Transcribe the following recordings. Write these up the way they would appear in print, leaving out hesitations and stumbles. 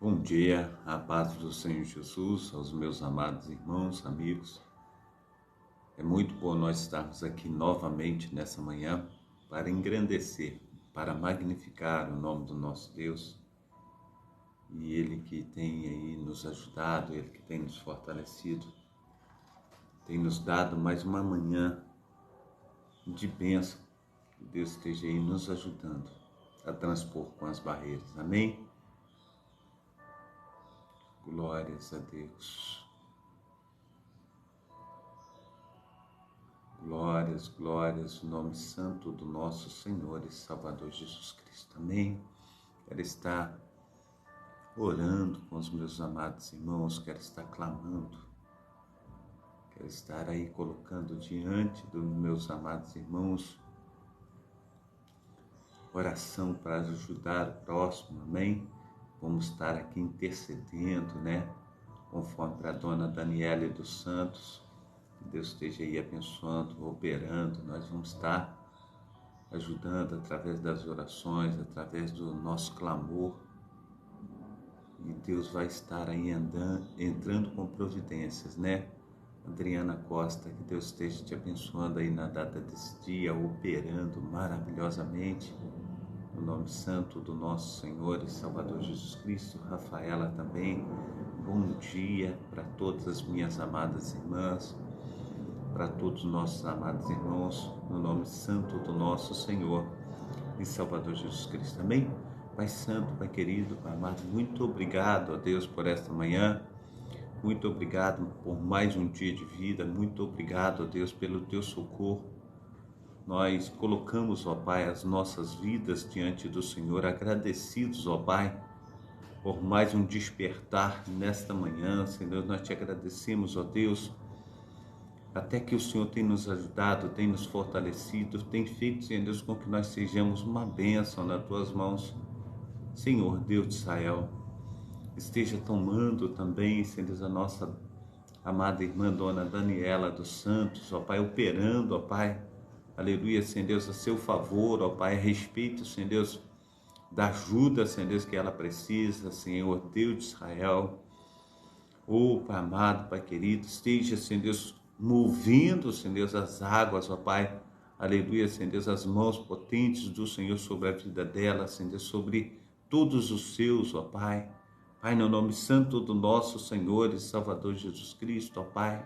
Bom dia, a paz do Senhor Jesus, aos meus amados irmãos, amigos. É muito bom nós estarmos aqui novamente nessa manhã para engrandecer, para magnificar o nome do nosso Deus. E Ele que tem aí nos ajudado, Ele que tem nos fortalecido, tem nos dado mais uma manhã de bênção. Que Deus esteja aí nos ajudando a transpor com as barreiras. Amém? Glórias a Deus. Glórias, glórias, no nome santo do nosso Senhor e Salvador Jesus Cristo. Amém? Quero estar orando com os meus amados irmãos, quero estar clamando, quero estar aí colocando diante dos meus amados irmãos oração para ajudar o próximo, amém? Vamos estar aqui intercedendo, conforme para a dona Daniela dos Santos, que Deus esteja aí abençoando, operando. Nós vamos estar ajudando através das orações, através do nosso clamor, e Deus vai estar aí entrando com providências, Adriana Costa, que Deus esteja te abençoando aí na data desse dia, operando maravilhosamente, no nome santo do nosso Senhor e Salvador Jesus Cristo. Rafaela também, bom dia para todas as minhas amadas irmãs, para todos os nossos amados irmãos, no nome santo do nosso Senhor e Salvador Jesus Cristo. Amém? Pai Santo, Pai querido, Pai amado, muito obrigado a Deus por esta manhã, muito obrigado por mais um dia de vida, muito obrigado a Deus pelo Teu socorro. Nós colocamos, ó Pai, as nossas vidas diante do Senhor, agradecidos, ó Pai, por mais um despertar nesta manhã. Senhor, nós Te agradecemos, ó Deus, até que o Senhor tem nos ajudado, tem nos fortalecido, tem feito, Senhor Deus, com que nós sejamos uma bênção nas Tuas mãos. Senhor, Deus de Israel, esteja tomando também, Senhor Deus, a nossa amada irmã, dona Daniela dos Santos, ó Pai, operando, ó Pai, aleluia, Senhor Deus, a seu favor, ó Pai, a respeito, Senhor Deus, da ajuda, Senhor Deus, que ela precisa, Senhor, Deus de Israel. Pai amado, Pai querido, esteja, Senhor Deus, movendo, Senhor Deus, as águas, ó Pai, aleluia, Senhor Deus, as mãos potentes do Senhor sobre a vida dela, Senhor Deus, sobre todos os seus, ó Pai. Pai, no nome santo do nosso Senhor e Salvador Jesus Cristo, ó Pai,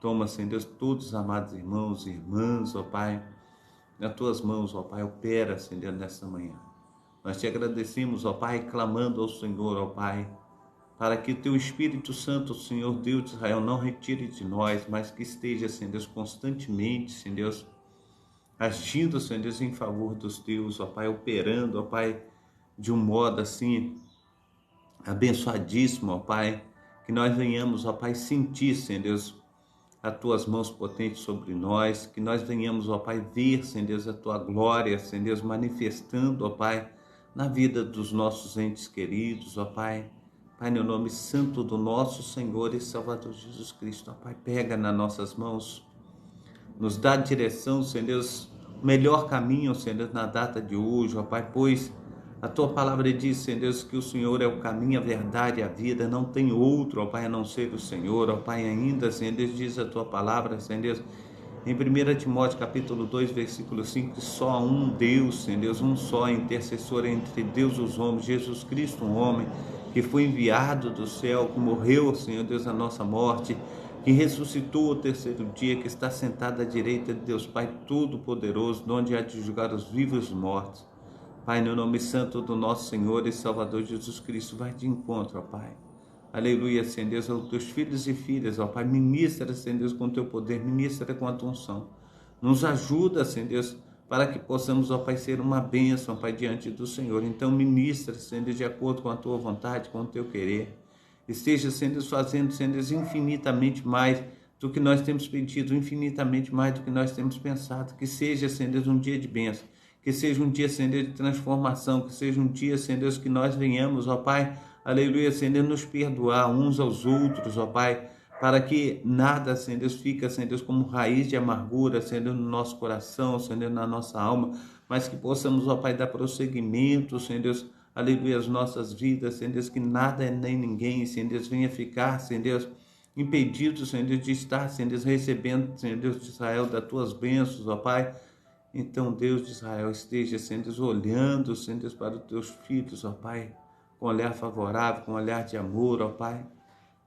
toma, Senhor Deus, todos os amados irmãos e irmãs, ó Pai, nas Tuas mãos, ó Pai, opera, Senhor Deus, nessa manhã. Nós Te agradecemos, ó Pai, clamando ao Senhor, ó Pai, para que Teu Espírito Santo, Senhor Deus de Israel, não retire de nós, mas que esteja, Senhor Deus, constantemente, Senhor Deus, agindo, Senhor Deus, em favor dos Teus, ó Pai, operando, ó Pai, de um modo assim, abençoadíssimo, ó Pai, que nós venhamos, ó Pai, sentir, Senhor Deus, as Tuas mãos potentes sobre nós, que nós venhamos, ó Pai, ver, Senhor Deus, a Tua glória, Senhor Deus, manifestando, ó Pai, na vida dos nossos entes queridos, ó Pai. Pai, no nome santo do nosso Senhor e Salvador Jesus Cristo, ó Pai, pega nas nossas mãos, nos dá direção, Senhor Deus, o melhor caminho, Senhor Deus, na data de hoje, ó Pai, pois a Tua palavra diz, Senhor Deus, que o Senhor é o caminho, a verdade e a vida, não tem outro, ó Pai, a não ser o Senhor, ó Pai, ainda, Senhor Deus, diz a Tua palavra, Senhor Deus, em 1 Timóteo capítulo 2, versículo 5, que só há um Deus, Senhor Deus, um só intercessor entre Deus e os homens, Jesus Cristo, um homem que foi enviado do céu, que morreu, Senhor Deus, a nossa morte, que ressuscitou ao terceiro dia, que está sentado à direita de Deus Pai Todo-Poderoso, onde há de julgar os vivos e os mortos. Pai, no nome santo do nosso Senhor e Salvador Jesus Cristo, vai de encontro, ó Pai. Aleluia, Senhor Deus, aos Teus filhos e filhas, ó Pai, ministra, Senhor Deus, com o Teu poder, ministra com a Tua unção. Nos ajuda, Senhor Deus, para que possamos, ó Pai, ser uma bênção, ó Pai, diante do Senhor. Então, ministra, Senhor Deus, de acordo com a Tua vontade, com o Teu querer. Esteja, Senhor Deus, fazendo, Senhor Deus, infinitamente mais do que nós temos pedido, infinitamente mais do que nós temos pensado. Que seja, Senhor Deus, um dia de bênção. Que seja um dia, Senhor Deus, de transformação, que seja um dia, Senhor Deus, que nós venhamos, ó Pai, aleluia, Senhor Deus, nos perdoar uns aos outros, ó Pai, para que nada, Senhor Deus, fica, Senhor Deus, como raiz de amargura, Senhor Deus, no nosso coração, Senhor Deus, na nossa alma, mas que possamos, ó Pai, dar prosseguimento, Senhor Deus, aleluia, as nossas vidas, Senhor Deus, que nada nem ninguém, Senhor Deus, venha ficar, Senhor Deus, impedido, Senhor Deus, de estar, Senhor Deus, recebendo, Senhor Deus de Israel, das tuas bênçãos, ó Pai. Então, Deus de Israel, esteja, Senhor Deus, olhando, Senhor Deus, para os teus filhos, ó Pai, com olhar favorável, com olhar de amor, ó Pai.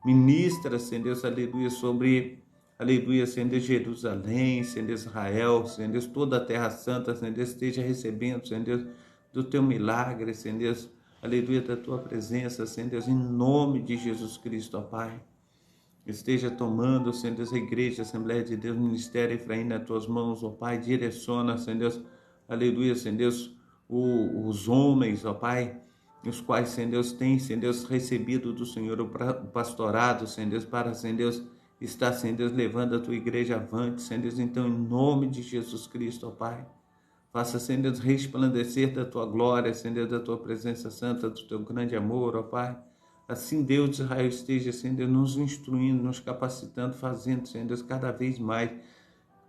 Ministra, Senhor Deus, aleluia, sobre, aleluia, Senhor Deus, Jerusalém, Senhor Deus, Israel, Senhor Deus, toda a terra santa, Senhor Deus, esteja recebendo, Senhor Deus, do teu milagre, Senhor Deus, aleluia, da tua presença, Senhor Deus, em nome de Jesus Cristo, ó Pai. Esteja tomando, Senhor Deus, a igreja, a Assembleia de Deus, Ministério Efraim nas tuas mãos, ó Pai, direciona, Senhor Deus, aleluia, Senhor Deus, os homens, ó Pai, os quais, Senhor Deus, tem, Senhor Deus, recebido do Senhor o pastorado, Senhor Deus, para, Senhor Deus, estar, Senhor Deus, levando a tua igreja avante, Senhor Deus, então, em nome de Jesus Cristo, ó Pai, faça, Senhor Deus, resplandecer da tua glória, Senhor Deus, da tua presença santa, do teu grande amor, ó Pai. Assim, Deus de Israel, esteja, Senhor Deus, nos instruindo, nos capacitando, fazendo, Senhor Deus, cada vez mais,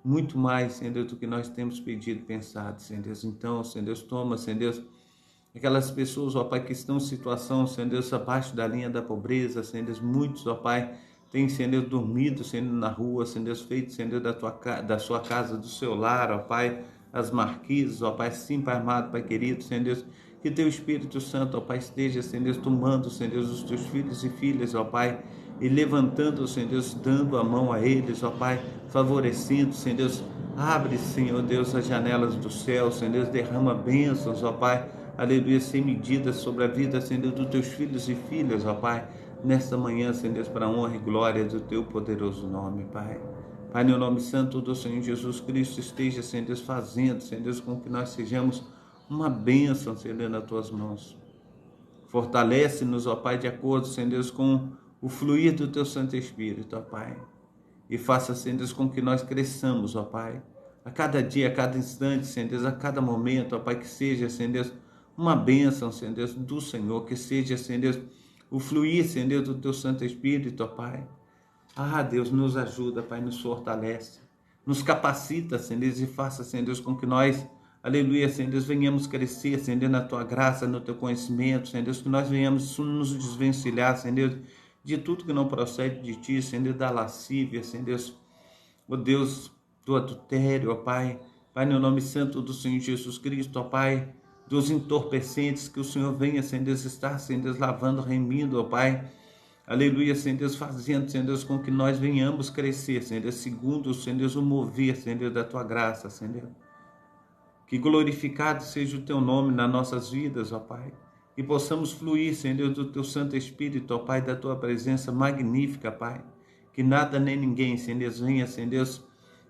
muito mais, Senhor Deus, do que nós temos pedido, pensado, Senhor Deus. Então, Senhor Deus, toma, Senhor Deus, aquelas pessoas, ó Pai, que estão em situação, Senhor Deus, abaixo da linha da pobreza, Senhor Deus, muitos, ó Pai, têm, Senhor Deus, dormido, Senhor Deus, na rua, Senhor Deus, feito, Senhor Deus, da sua casa, do seu lar, ó Pai, as marquises, ó Pai, sim, Pai amado, Pai querido, Senhor Deus, que teu Espírito Santo, ó Pai, esteja, Senhor Deus, tomando, Senhor Deus, os teus filhos e filhas, ó Pai, e levantando, Senhor Deus, dando a mão a eles, ó Pai, favorecendo, Senhor Deus, abre, Senhor Deus, as janelas do céu, Senhor Deus, derrama bênçãos, ó Pai, aleluia, sem medida sobre a vida, Senhor Deus, dos teus filhos e filhas, ó Pai, nesta manhã, Senhor Deus, para a honra e glória do teu poderoso nome, Pai. Pai, no nome santo do Senhor Jesus Cristo, esteja, Senhor Deus, fazendo, Senhor Deus, com que nós sejamos uma bênção, Senhor Deus, nas tuas mãos. Fortalece-nos, ó Pai, de acordo, Senhor Deus, com o fluir do teu Santo Espírito, ó Pai. E faça, Senhor Deus, com que nós cresçamos, ó Pai. A cada dia, a cada instante, Senhor Deus, a cada momento, ó Pai, que seja, Senhor Deus, uma bênção, Senhor Deus, do Senhor, que seja, Senhor Deus, o fluir, Senhor Deus, do teu Santo Espírito, ó Pai. Ah, Deus, nos ajuda, Pai, nos fortalece, nos capacita, Senhor Deus, e faça, Senhor Deus, com que nós, aleluia, Senhor Deus, venhamos crescer, Senhor Deus, na tua graça, no teu conhecimento, Senhor Deus, que nós venhamos nos desvencilhar, Senhor Deus, de tudo que não procede de ti, Senhor Deus, da lascívia, Senhor Deus, ó Deus, do adultério, ó Pai, Pai, no nome santo do Senhor Jesus Cristo, ó Pai, dos entorpecentes, que o Senhor venha, Senhor Deus, estar, Senhor Deus, lavando, remindo, ó Pai, aleluia, Senhor Deus, fazendo, Senhor Deus, com que nós venhamos crescer, Senhor Deus, segundo, Senhor Deus, o mover, Senhor Deus, da tua graça, Senhor Deus. Que glorificado seja o teu nome nas nossas vidas, ó Pai. Que possamos fluir, Senhor Deus, do teu Santo Espírito, ó Pai, da tua presença magnífica, Pai. Que nada nem ninguém, Senhor Deus, venha, Senhor Deus,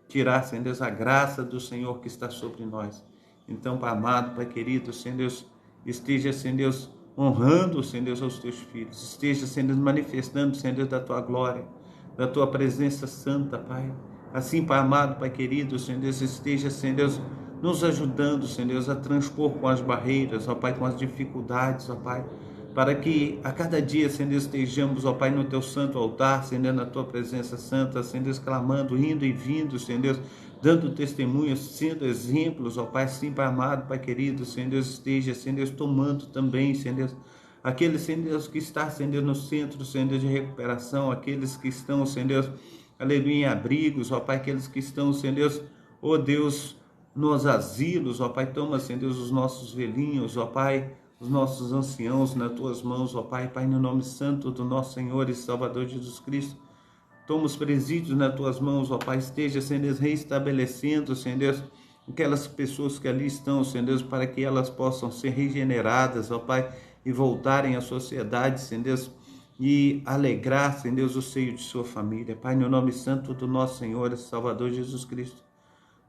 tirar, Senhor Deus, a graça do Senhor que está sobre nós. Então, Pai amado, Pai querido, Senhor Deus, esteja, Senhor Deus, honrando, Senhor Deus, aos teus filhos. Esteja, Senhor Deus, manifestando, Senhor Deus, da tua glória, da tua presença santa, Pai. Assim, Pai amado, Pai querido, Senhor Deus, esteja, Senhor Deus, nos ajudando, Senhor Deus, a transpor com as barreiras, ó Pai, com as dificuldades, ó Pai, para que a cada dia, Senhor Deus, estejamos, ó Pai, no teu santo altar, Senhor Deus, na tua presença santa, Senhor Deus, clamando, indo e vindo, Senhor Deus, dando testemunhos, sendo exemplos, ó Pai, sim, Pai amado, Pai querido, Senhor Deus, esteja, Senhor Deus, tomando também, Senhor Deus, aqueles, Senhor Deus, que está, Senhor Deus, no centro, Senhor Deus, de recuperação, aqueles que estão, Senhor Deus, aleluia, em abrigos, ó Pai, aqueles que estão, Senhor Deus, ó Deus, nos asilos, ó Pai, toma, Senhor Deus, os nossos velhinhos, ó Pai, os nossos anciãos nas tuas mãos, ó Pai, Pai, no nome santo do nosso Senhor e Salvador Jesus Cristo, toma os presídios nas tuas mãos, ó Pai, esteja, Senhor Deus, reestabelecendo, Senhor Deus, aquelas pessoas que ali estão, Senhor Deus, para que elas possam ser regeneradas, ó Pai, e voltarem à sociedade, Senhor Deus, e alegrar, Senhor Deus, o seio de sua família, Pai, no nome santo do nosso Senhor e Salvador Jesus Cristo.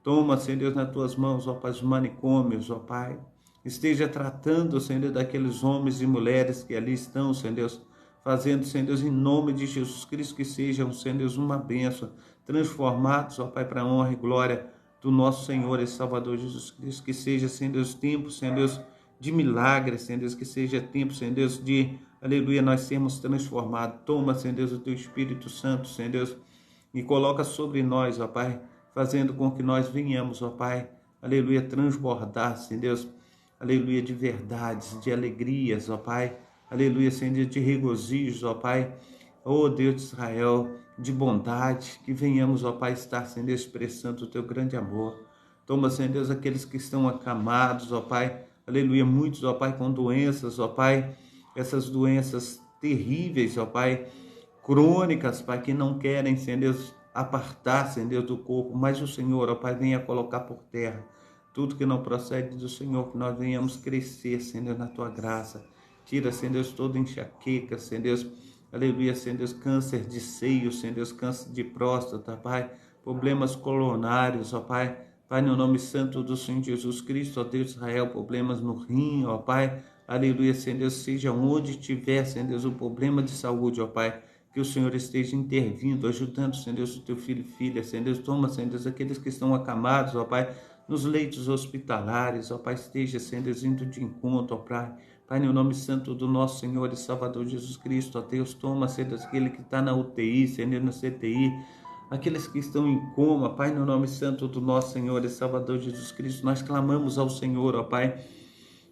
Toma, Senhor Deus, nas tuas mãos, ó Pai, os manicômios, ó Pai. Esteja tratando, Senhor Deus, daqueles homens e mulheres que ali estão, Senhor Deus, fazendo, Senhor Deus, em nome de Jesus Cristo, que sejam, Senhor Deus, uma bênção, transformados, ó Pai, para a honra e glória do nosso Senhor e Salvador Jesus Cristo, que seja, Senhor Deus, tempo, Senhor Deus, de milagres, Senhor Deus, que seja tempo, Senhor Deus, de, aleluia, nós sermos transformados. Toma, Senhor Deus, o teu Espírito Santo, Senhor Deus, e coloca sobre nós, ó Pai, fazendo com que nós venhamos, ó Pai, aleluia, transbordar, Senhor Deus, aleluia, de verdades, de alegrias, ó Pai, aleluia, Senhor, de regozijos, ó Pai, ó Deus de Israel, de bondade, que venhamos, ó Pai, estar, Senhor, expressando o Teu grande amor. Toma, Senhor Deus, aqueles que estão acamados, ó Pai, aleluia, muitos, ó Pai, com doenças, ó Pai, essas doenças terríveis, ó Pai, crônicas, Pai, que não querem, Senhor Deus, apartar, Senhor Deus, do corpo, mas o Senhor, ó Pai, venha colocar por terra tudo que não procede do Senhor, que nós venhamos crescer, Senhor Deus, na Tua graça. Tira, Senhor Deus, toda enxaqueca, Senhor Deus, aleluia, Senhor Deus, câncer de seio, Senhor Deus, câncer de próstata, Pai, problemas coronários, ó Pai, Pai, no nome santo do Senhor Jesus Cristo, ó Deus de Israel, problemas no rim, ó Pai, aleluia, Senhor Deus, seja onde tiver, Senhor Deus, o problema de saúde, ó Pai, que o Senhor esteja intervindo, ajudando, Senhor Deus, o Teu filho e filha, Senhor Deus, toma, Senhor Deus, aqueles que estão acamados, ó Pai, nos leitos hospitalares, ó Pai, esteja, Senhor Deus, indo de encontro, ó Pai, Pai, no nome santo do nosso Senhor e Salvador Jesus Cristo, ó Deus, toma, Senhor Deus, aquele que está na UTI, Senhor Deus, no CTI, aqueles que estão em coma, Pai, no nome santo do nosso Senhor e Salvador Jesus Cristo, nós clamamos ao Senhor, ó Pai,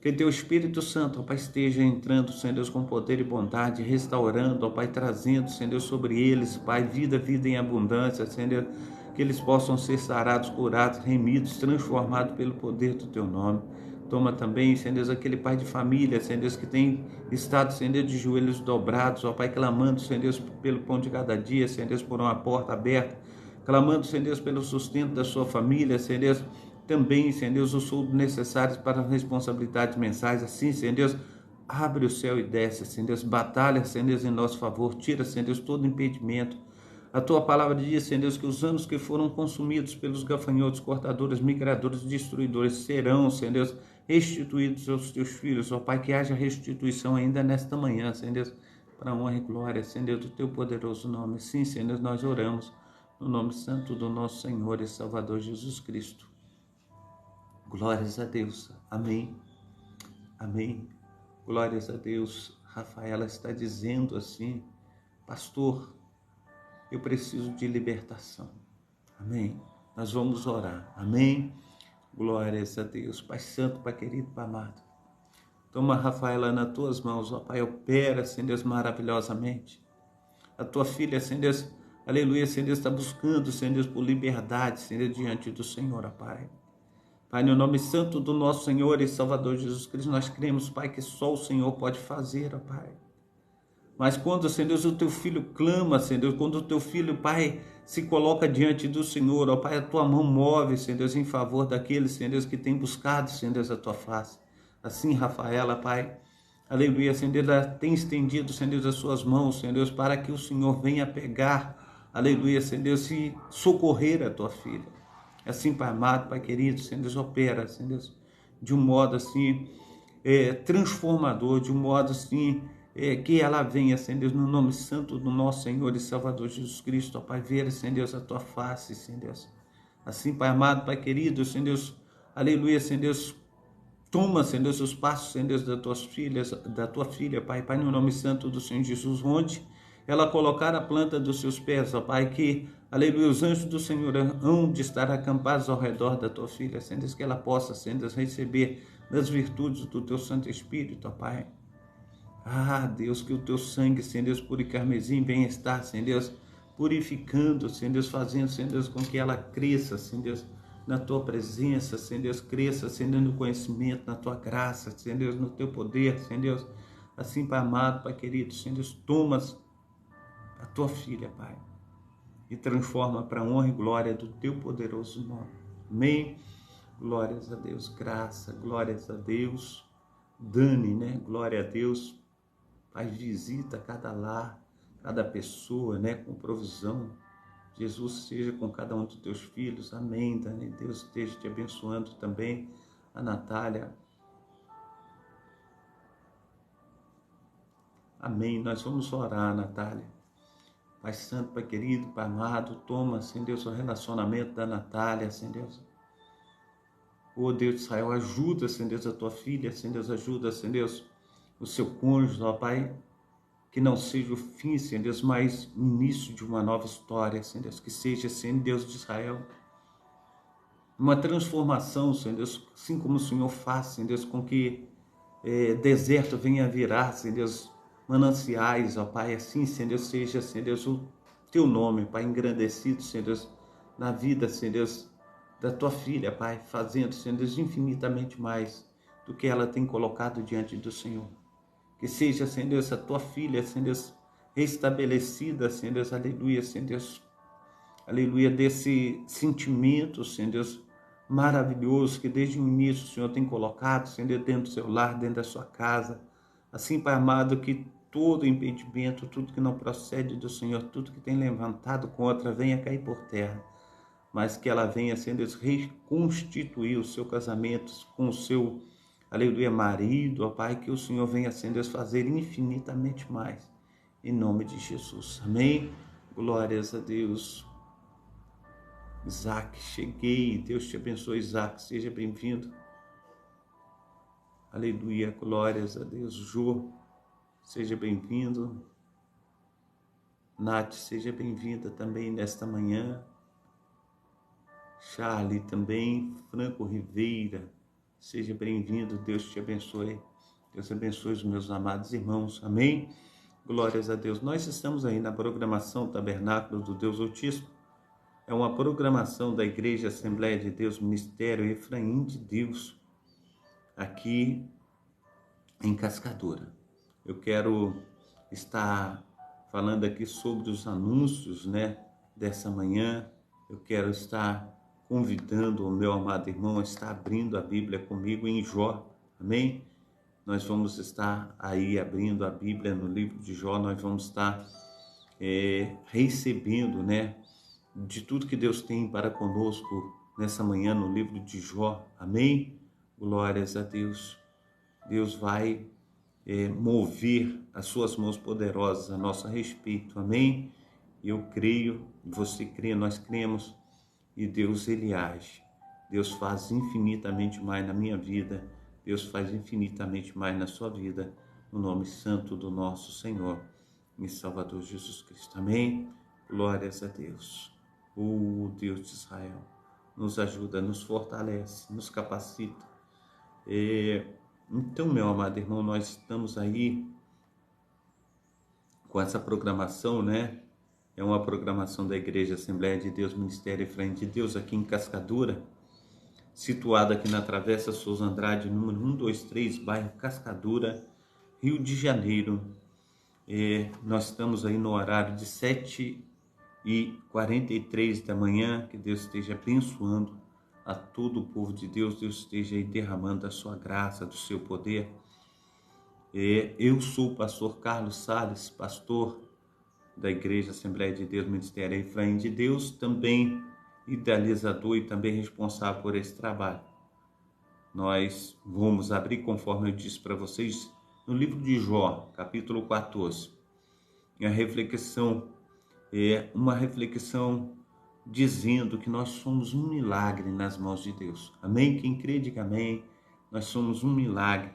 que Teu Espírito Santo, ó Pai, esteja entrando, Senhor Deus, com poder e bondade, restaurando, ó Pai, trazendo, Senhor Deus, sobre eles, Pai, vida em abundância, Senhor Deus, que eles possam ser sarados, curados, remidos, transformados pelo poder do Teu nome. Toma também, Senhor Deus, aquele pai de família, Senhor Deus, que tem estado, Senhor Deus, de joelhos dobrados, ó Pai, clamando, Senhor Deus, pelo pão de cada dia, Senhor Deus, por uma porta aberta, clamando, Senhor Deus, pelo sustento da sua família, Senhor Deus, também, Senhor Deus, os soldos necessários para as responsabilidades mensais, assim, Senhor Deus, abre o céu e desce, Senhor Deus, batalha, Senhor Deus, em nosso favor, tira, Senhor Deus, todo impedimento. A Tua palavra diz, Senhor Deus, que os anos que foram consumidos pelos gafanhotos, cortadores, migradores, destruidores, serão, Senhor Deus, restituídos aos Teus filhos, ó Pai, que haja restituição ainda nesta manhã, Senhor Deus, para a honra e glória, Senhor Deus, do Teu poderoso nome. Sim, Senhor Deus, nós oramos no nome santo do nosso Senhor e Salvador Jesus Cristo. Glórias a Deus. Amém. Amém. Glórias a Deus. Rafaela está dizendo assim, pastor, eu preciso de libertação. Amém. Nós vamos orar. Amém. Glórias a Deus. Pai Santo, Pai querido, Pai amado. Toma, Rafaela, nas Tuas mãos, ó Pai, opera, Senhor Deus, maravilhosamente. A Tua filha, Senhor Deus, aleluia, Senhor Deus, está buscando, Senhor Deus, por liberdade, Senhor Deus, diante do Senhor, ó Pai. Pai, no nome santo do nosso Senhor e Salvador Jesus Cristo, nós cremos, Pai, que só o Senhor pode fazer, ó Pai. Mas quando, Senhor Deus, o Teu filho clama, Senhor Deus, quando o Teu filho, Pai, se coloca diante do Senhor, ó Pai, a Tua mão move, Senhor Deus, em favor daqueles, Senhor Deus, que tem buscado, Senhor Deus, a Tua face. Assim, Rafaela, Pai, aleluia, Senhor Deus, ela tem estendido, Senhor Deus, as suas mãos, Senhor Deus, para que o Senhor venha pegar, aleluia, Senhor Deus, e socorrer a Tua filha. Assim, Pai amado, Pai querido, Senhor Deus, opera, Senhor Deus, de um modo assim, transformador, de um modo assim, que ela venha, Senhor Deus, no nome santo do nosso Senhor e Salvador Jesus Cristo, ó Pai, ver, Senhor Deus, a Tua face, Senhor Deus. Assim, Pai amado, Pai querido, Senhor Deus, aleluia, Senhor Deus, toma, Senhor Deus, os passos, Senhor Deus, da Tua filha, Pai, Pai, no nome santo do Senhor Jesus, onde ela colocar a planta dos seus pés, ó Pai, que, aleluia, os anjos do Senhor hão de estar acampados ao redor da Tua filha, Senhor Deus, que ela possa, Senhor Deus, receber das virtudes do Teu Santo Espírito, ó Pai. Ah, Deus, que o Teu sangue, Senhor Deus, puro e carmesim, venha estar, Senhor Deus, purificando, Senhor Deus, fazendo, Senhor Deus, com que ela cresça, Senhor Deus, na Tua presença, Senhor Deus, cresça, Senhor Deus, no conhecimento, na Tua graça, Senhor Deus, no Teu poder, Senhor Deus. Assim, Pai amado, Pai querido, Senhor Deus, tomas a Tua filha, Pai, e transforma para a honra e glória do Teu poderoso nome. Amém? Glórias a Deus, graça, glórias a Deus. Dani, né? Glória a Deus. Pai, visita cada lar, cada pessoa, né? Com provisão. Jesus seja com cada um dos Teus filhos. Amém, Dani. Deus esteja te abençoando também. A Natália. Amém. Nós vamos orar, Natália. Pai Santo, Pai querido, Pai amado, toma, Senhor Deus, o relacionamento da Natália, Senhor Deus. Oh Deus de Israel, ajuda, Senhor Deus, a Tua filha, Senhor Deus, ajuda, Senhor Deus, o seu cônjuge, ó Pai, que não seja o fim, Senhor Deus, mas o início de uma nova história, Senhor Deus, que seja, Senhor Deus de Israel, uma transformação, Senhor Deus, assim como o Senhor faz, Senhor Deus, com que deserto venha a virar, Senhor Deus, mananciais, ó Pai, assim, Senhor Deus, seja, Senhor Deus, o teu nome, Pai, engrandecido, Senhor Deus, na vida, Senhor Deus, da tua filha, Pai, fazendo, Senhor Deus, infinitamente mais do que ela tem colocado diante do Senhor. Que seja, Senhor Deus, a tua filha, Senhor Deus, restabelecida, Senhor Deus, aleluia, Senhor Deus, aleluia, desse sentimento, Senhor Deus, maravilhoso que desde o início o Senhor tem colocado, Senhor Deus, dentro do seu lar, dentro da sua casa. Assim, Pai amado, que todo impedimento, tudo que não procede do Senhor, tudo que tem levantado contra, venha cair por terra. Mas que ela venha, Senhor Deus, reconstituir o seu casamento com o seu, aleluia, marido, ó Pai, que o Senhor venha, Senhor Deus, fazer infinitamente mais. Em nome de Jesus. Amém? Glórias a Deus. Isaac, cheguei. Deus te abençoe, Isaac. Seja bem-vindo. Aleluia, glórias a Deus. Jô, seja bem-vindo. Nath, seja bem-vinda também nesta manhã. Charlie também. Franco Ribeira, seja bem-vindo. Deus te abençoe. Deus abençoe os meus amados irmãos. Amém? Glórias a Deus. Nós estamos aí na programação Tabernáculo do Deus Altíssimo. É uma programação da Igreja Assembleia de Deus, Ministério Efraim de Deus, aqui em Cascadura. Eu quero estar falando aqui sobre os anúncios, dessa manhã. Eu quero estar convidando o meu amado irmão a estar abrindo a Bíblia comigo em Jó. Amém? Nós vamos estar aí abrindo a Bíblia no livro de Jó. Nós vamos estar recebendo, de tudo que Deus tem para conosco nessa manhã no livro de Jó. Amém? Glórias a Deus. Deus vai mover as suas mãos poderosas a nosso respeito. Amém? Eu creio, você crê, nós cremos, e Deus, Ele age. Deus faz infinitamente mais na minha vida, Deus faz infinitamente mais na sua vida, no nome santo do nosso Senhor e Salvador Jesus Cristo. Amém? Glórias a Deus. Deus de Israel, nos ajuda, nos fortalece, nos capacita. Então, meu amado irmão, nós estamos aí com essa programação, É uma programação da Igreja Assembleia de Deus, Ministério Efraim de Deus, aqui em Cascadura, situada aqui na Travessa Souza Andrade, número 123, bairro Cascadura, Rio de Janeiro. Nós estamos aí no horário de 7h43 da manhã. Que Deus esteja abençoando a todo o povo de Deus. Deus esteja aí derramando a sua graça, do seu poder. Eu sou o pastor Carlos Salles, pastor da Igreja Assembleia de Deus, Ministério Efraim de Deus, também idealizador e também responsável por esse trabalho. Nós vamos abrir, conforme eu disse para vocês, no livro de Jó, capítulo 14. E a reflexão uma reflexão dizendo que nós somos um milagre nas mãos de Deus. Amém? Quem crê, diga amém. Nós somos um milagre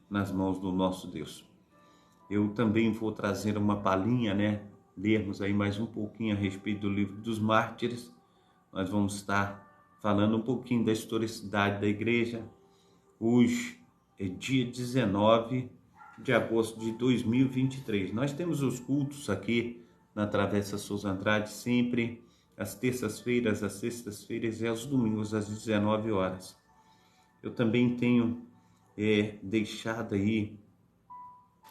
nas mãos do nosso Deus. Eu também vou trazer uma palhinha, lermos aí mais um pouquinho a respeito do livro dos mártires. Nós vamos estar falando um pouquinho da historicidade da igreja. Hoje é dia 19 de agosto de 2023. Nós temos os cultos aqui na Travessa Souza Andrade, sempre às terças-feiras, às sextas-feiras e aos domingos às 19 horas. Eu também tenho deixado aí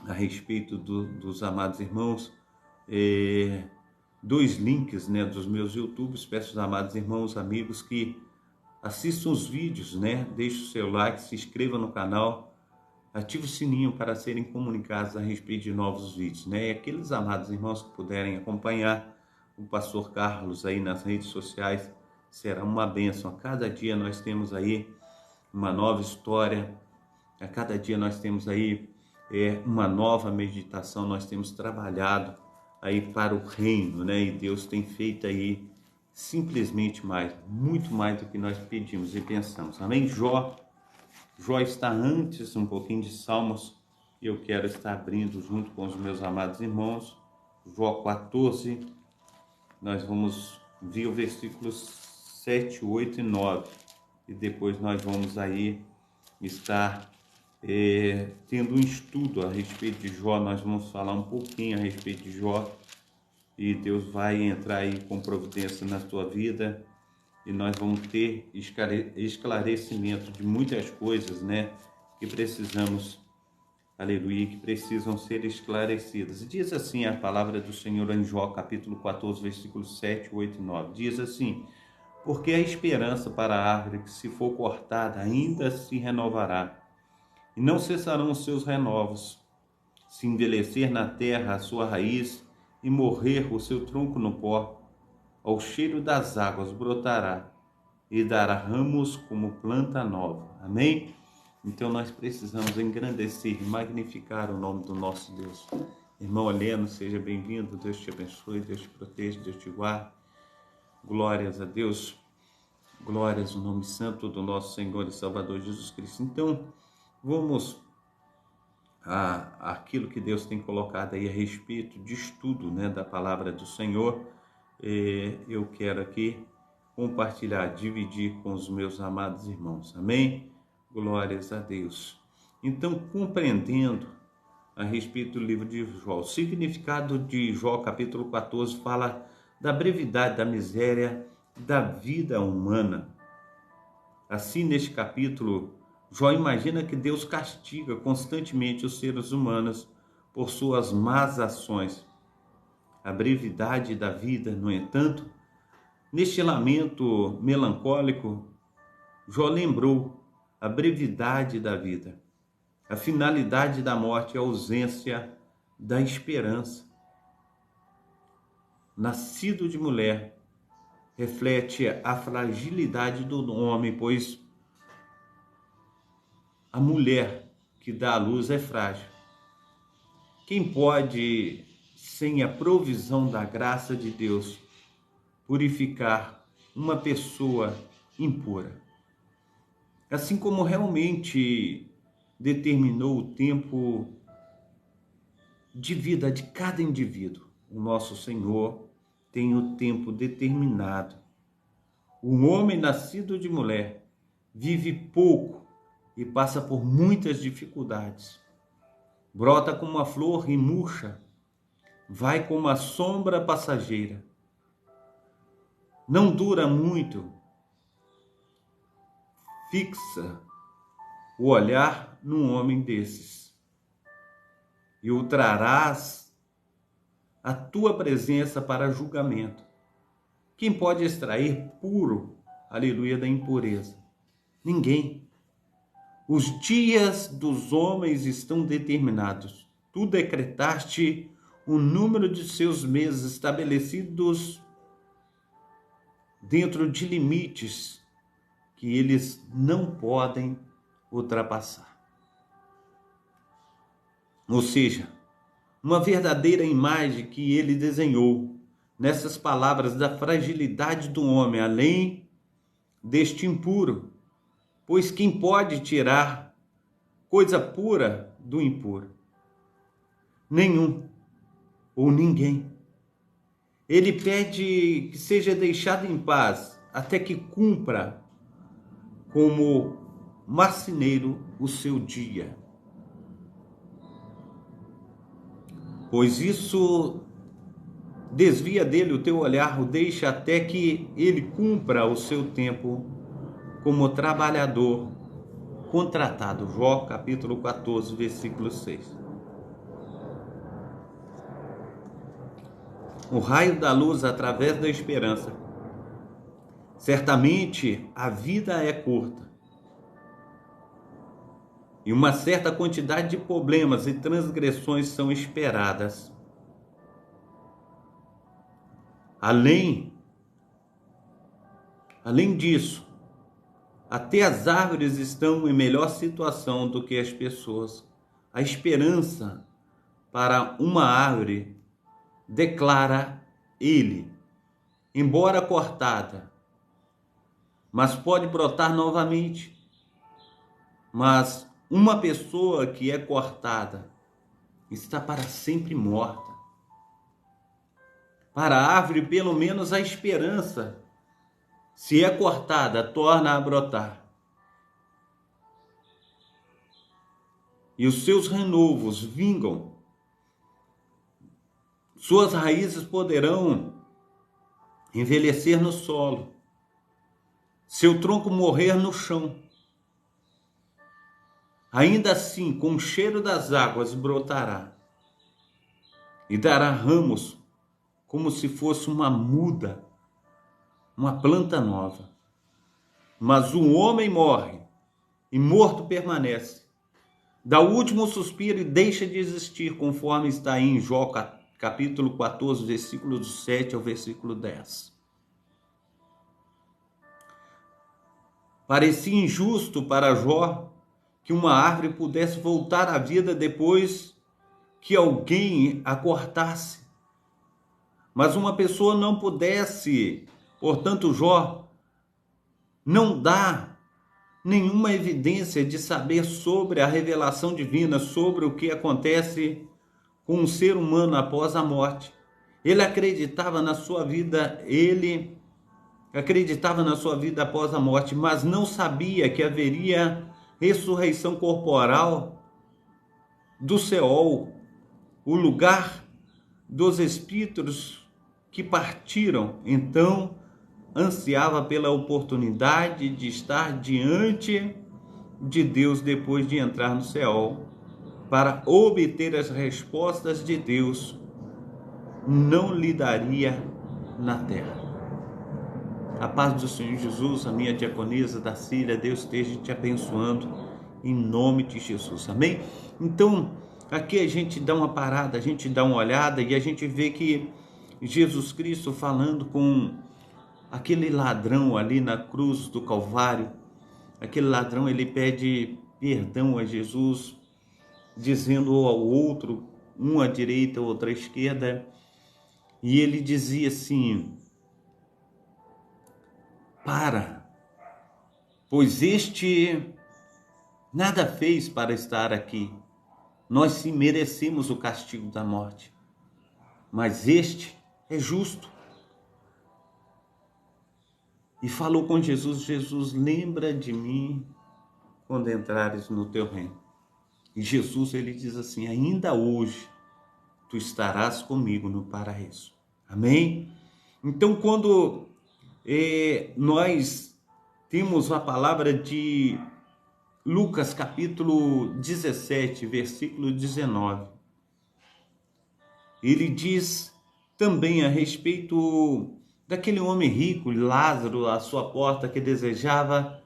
a respeito dos amados irmãos 2 links, dos meus YouTubes. Peço aos amados irmãos, amigos, que assistam os vídeos, deixe o seu like, se inscreva no canal, ative o sininho para serem comunicados a respeito de novos vídeos, E aqueles amados irmãos que puderem acompanhar o pastor Carlos aí nas redes sociais, será uma bênção. A cada dia nós temos aí uma nova história, a cada dia nós temos aí uma nova meditação, nós temos trabalhado aí para o reino, E Deus tem feito aí simplesmente mais, muito mais do que nós pedimos e pensamos. Amém? Jó está antes um pouquinho de Salmos, e eu quero estar abrindo junto com os meus amados irmãos. Jó 14, nós vamos ver o versículos 7, 8 e 9. e depois nós vamos aí estar tendo um estudo a respeito de Jó. Nós vamos falar um pouquinho a respeito de Jó e Deus vai entrar aí com providência na sua vida e nós vamos ter esclarecimento de muitas coisas, né, que precisamos, aleluia, que precisam ser esclarecidas. Diz assim a palavra do Senhor em Jó, capítulo 14, versículos 7, 8 e 9. Diz assim: porque a esperança para a árvore que se for cortada ainda se renovará, e não cessarão os seus renovos. Se envelhecer na terra a sua raiz e morrer o seu tronco no pó, ao cheiro das águas brotará e dará ramos como planta nova. Amém? Então nós precisamos engrandecer e magnificar o nome do nosso Deus. Irmão Heleno, seja bem-vindo. Deus te abençoe, Deus te proteja, Deus te guarde. Glórias a Deus. Glórias ao nome santo do nosso Senhor e Salvador Jesus Cristo. Então, vamos àquilo que Deus tem colocado aí a respeito de estudo, né, da palavra do Senhor. Eu quero aqui compartilhar, dividir com os meus amados irmãos. Amém? Glórias a Deus. Então, compreendendo a respeito do livro de Jó, o significado de Jó, capítulo 14, fala da brevidade, da miséria, da vida humana. Assim, neste capítulo, Jó imagina que Deus castiga constantemente os seres humanos por suas más ações. A brevidade da vida, no entanto, neste lamento melancólico, Jó lembrou a brevidade da vida, a finalidade da morte, a ausência da esperança. Nascido de mulher, reflete a fragilidade do homem, pois a mulher que dá à luz é frágil. Quem pode, sem a provisão da graça de Deus, purificar uma pessoa impura? Assim como realmente determinou o tempo de vida de cada indivíduo, o nosso Senhor tem o tempo determinado. O homem nascido de mulher vive pouco e passa por muitas dificuldades. Brota como uma flor e murcha, vai como uma sombra passageira. Não dura muito, fixa o olhar num homem desses e o trarás a tua presença para julgamento. Quem pode extrair puro, aleluia, da impureza? Ninguém. Os dias dos homens estão determinados. Tu decretaste o número de seus meses estabelecidos dentro de limites que eles não podem ultrapassar. Ou seja, uma verdadeira imagem que ele desenhou nessas palavras da fragilidade do homem, além deste impuro, pois quem pode tirar coisa pura do impuro? Nenhum ou ninguém. Ele pede que seja deixado em paz até que cumpra como marceneiro o seu dia. Pois isso desvia dele o teu olhar, o deixa até que ele cumpra o seu tempo como trabalhador contratado. Jó, capítulo 14, versículo 6. O raio da luz através da esperança. Certamente a vida é curta e uma certa quantidade de problemas e transgressões são esperadas. Além disso, até as árvores estão em melhor situação do que as pessoas. A esperança para uma árvore, declara ele, embora cortada, mas pode brotar novamente. Mas uma pessoa que é cortada está para sempre morta. Para a árvore, pelo menos, a esperança Se é cortada, torna a brotar. E os seus renovos vingam. Suas raízes poderão envelhecer no solo. Seu tronco morrer no chão. Ainda assim, com o cheiro das águas brotará. E dará ramos como se fosse uma muda, uma planta nova. Mas o homem morre e morto permanece. Dá o último suspiro e deixa de existir, conforme está em Jó capítulo 14, versículo 7 ao versículo 10. Parecia injusto para Jó que uma árvore pudesse voltar à vida depois que alguém a cortasse. Mas uma pessoa não pudesse, portanto, Jó não dá nenhuma evidência de saber sobre a revelação divina, sobre o que acontece com um ser humano após a morte. Ele acreditava na sua vida, após a morte, mas não sabia que haveria ressurreição corporal do Seol, o lugar dos espíritos que partiram. Então, ansiava pela oportunidade de estar diante de Deus depois de entrar no Seol, para obter as respostas de Deus. Não lhe daria na terra. A paz do Senhor Jesus, a minha diaconisa Darcília, Deus esteja te abençoando em nome de Jesus, amém? Então, aqui a gente dá uma parada, a gente dá uma olhada e a gente vê que Jesus Cristo falando com aquele ladrão ali na cruz do Calvário, aquele ladrão, ele pede perdão a Jesus, dizendo ao outro, um à direita, outro à esquerda, e ele dizia assim: pois este nada fez para estar aqui. Nós sim merecemos o castigo da morte, mas este é justo. E falou com Jesus: Jesus, lembra de mim quando entrares no teu reino. E Jesus, ele diz assim: ainda hoje tu estarás comigo no paraíso. Amém? Então, quando nós temos a palavra de Lucas capítulo 17, versículo 19, ele diz também a respeito daquele homem rico, Lázaro, à sua porta, que desejava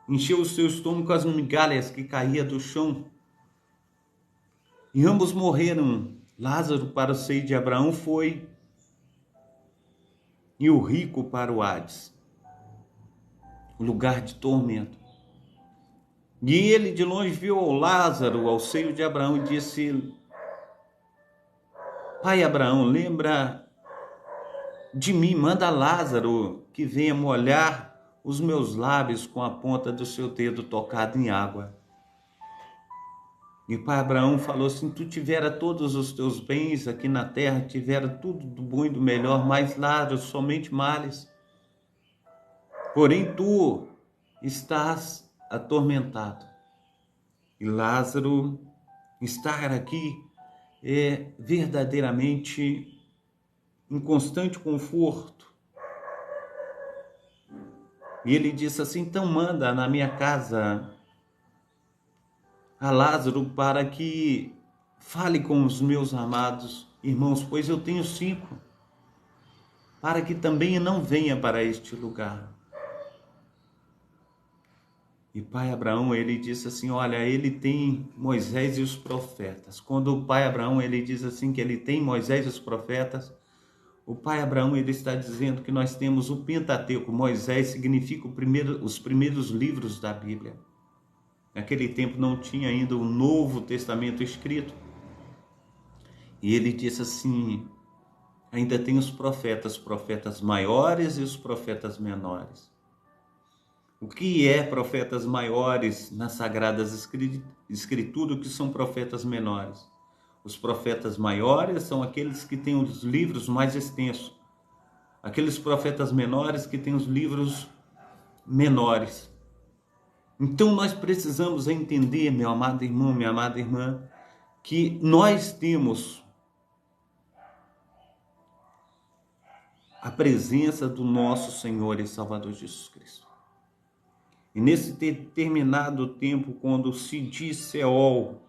encher o seu estômago com as migalhas que caíam do chão. E ambos morreram. Lázaro para o seio de Abraão foi, e o rico para o Hades, o lugar de tormento. E ele de longe viu Lázaro ao seio de Abraão e disse: Pai Abraão, lembra de mim, manda Lázaro que venha molhar os meus lábios com a ponta do seu dedo tocado em água. E o pai Abraão falou assim: tu tivera todos os teus bens aqui na terra, tivera tudo do bom e do melhor, mas Lázaro somente males. Porém tu estás atormentado. E Lázaro estar aqui é verdadeiramente em constante conforto. E ele disse assim: então manda na minha casa a Lázaro para que fale com os meus amados irmãos, pois eu tenho 5, para que também não venha para este lugar. E pai Abraão, ele disse assim: olha, ele tem Moisés e os profetas. Quando o pai Abraão, ele diz assim que ele tem Moisés e os profetas, o pai Abraão, ele está dizendo que nós temos o Pentateuco. Moisés significa os primeiros livros da Bíblia. Naquele tempo não tinha ainda o Novo Testamento escrito. E ele disse assim: ainda tem os profetas maiores e os profetas menores. O que é profetas maiores nas Sagradas Escrituras? O que são profetas menores? Os profetas maiores são aqueles que têm os livros mais extensos. Aqueles profetas menores que têm os livros menores. Então nós precisamos entender, meu amado irmão, minha amada irmã, que nós temos a presença do nosso Senhor e Salvador Jesus Cristo. E nesse determinado tempo, quando se diz Seol,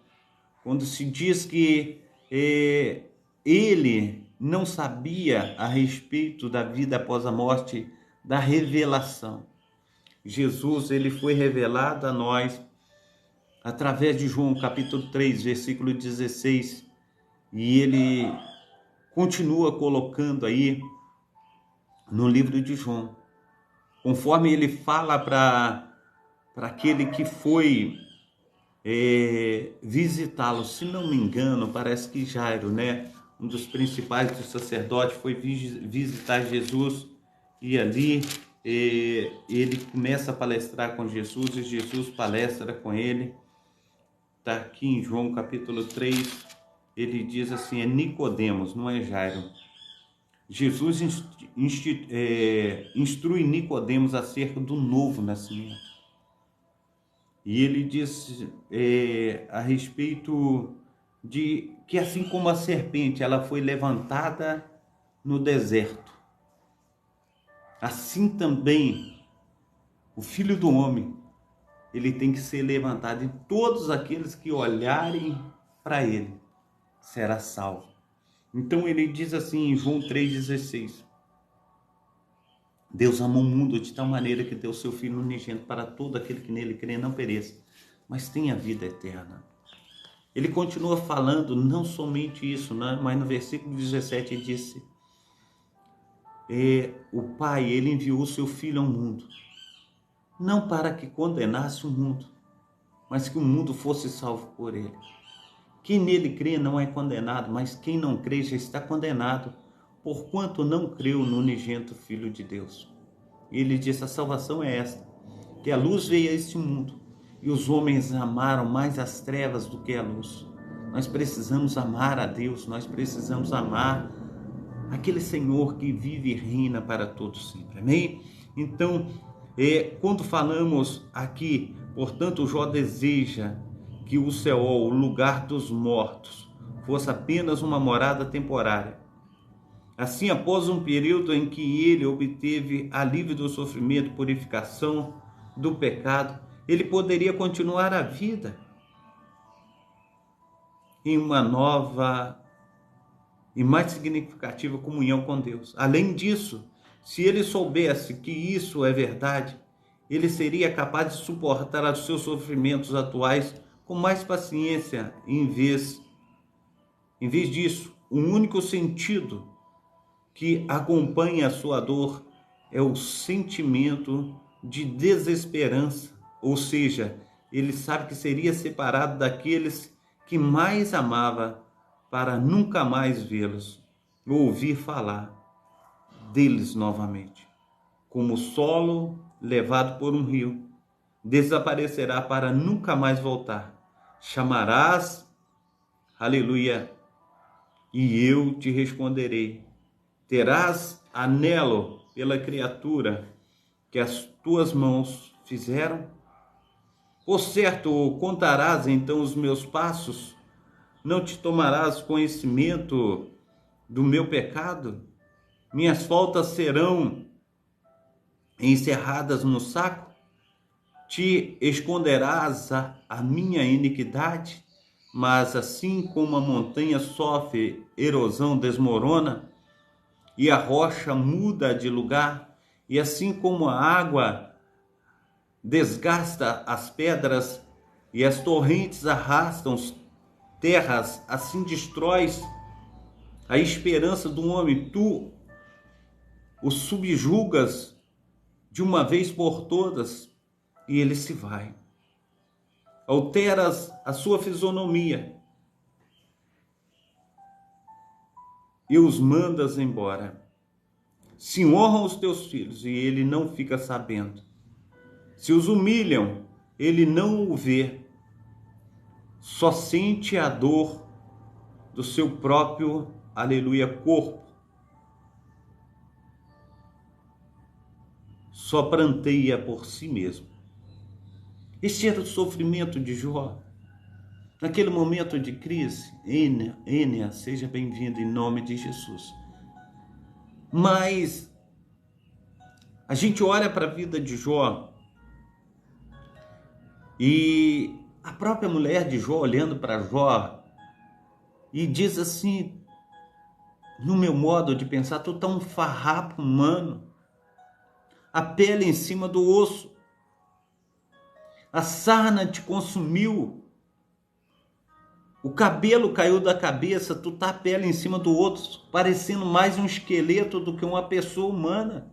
quando se diz que ele não sabia a respeito da vida após a morte, da revelação. Jesus, ele foi revelado a nós através de João capítulo 3, versículo 16, e ele continua colocando aí no livro de João, conforme ele fala para aquele que foi visitá-lo, se não me engano, parece que Jairo, né? Um dos principais dos sacerdotes foi visitar Jesus, e ali ele começa a palestrar com Jesus, e Jesus palestra com ele. Está aqui em João capítulo 3, ele diz assim, é Nicodemos, não é Jairo. Jesus instrui Nicodemos acerca do novo nascimento. E ele diz a respeito de que assim como a serpente ela foi levantada no deserto, assim também o Filho do Homem, ele tem que ser levantado, e todos aqueles que olharem para ele será salvo. Então ele diz assim em João 3,16, Deus amou o mundo de tal maneira que deu seu Filho unigênito para todo aquele que nele crê não pereça, mas tenha vida eterna. Ele continua falando não somente isso, né? Mas no versículo 17 ele disse, o Pai, ele enviou o seu Filho ao mundo, não para que condenasse o mundo, mas que o mundo fosse salvo por ele. Quem nele crê não é condenado, mas quem não crê já está condenado, porquanto não creu no unigênito Filho de Deus. E ele disse, a salvação é esta, que a luz veio a este mundo, e os homens amaram mais as trevas do que a luz. Nós precisamos amar a Deus, nós precisamos amar aquele Senhor que vive e reina para todos sempre. Amém? Então, quando falamos aqui, portanto, Jó deseja que o Seol, o lugar dos mortos, fosse apenas uma morada temporária. Assim, após um período em que ele obteve alívio do sofrimento, purificação do pecado, ele poderia continuar a vida em uma nova e mais significativa comunhão com Deus. Além disso, se ele soubesse que isso é verdade, ele seria capaz de suportar os seus sofrimentos atuais com mais paciência. Em vez disso, o único sentido que acompanha a sua dor é o sentimento de desesperança, ou seja, ele sabe que seria separado daqueles que mais amava para nunca mais vê-los ou ouvir falar deles novamente. Como o solo levado por um rio, desaparecerá para nunca mais voltar. Chamarás, aleluia, e eu te responderei. Terás anelo pela criatura que as tuas mãos fizeram? Por certo, contarás então os meus passos? Não te tomarás conhecimento do meu pecado? Minhas faltas serão encerradas no saco? Te esconderás a minha iniquidade? Mas assim como a montanha sofre erosão, desmorona, e a rocha muda de lugar, e assim como a água desgasta as pedras e as torrentes arrastam terras, assim destróis a esperança do homem. Tu o subjugas de uma vez por todas e ele se vai. Alteras a sua fisionomia e os mandas embora. Se honram os teus filhos e ele não fica sabendo. Se os humilham, ele não o vê. Só sente a dor do seu próprio, aleluia, corpo. só pranteia por si mesmo. Este era o sofrimento de Jó. Naquele momento de crise, Ênia, seja bem-vindo em nome de Jesus. Mas a gente olha para a vida de Jó e a própria mulher de Jó olhando para Jó e diz assim, no meu modo de pensar, tu tá um farrapo humano, a pele em cima do osso, a sarna te consumiu, o cabelo caiu da cabeça, tu tá a pele em cima do outro, parecendo mais um esqueleto do que uma pessoa humana.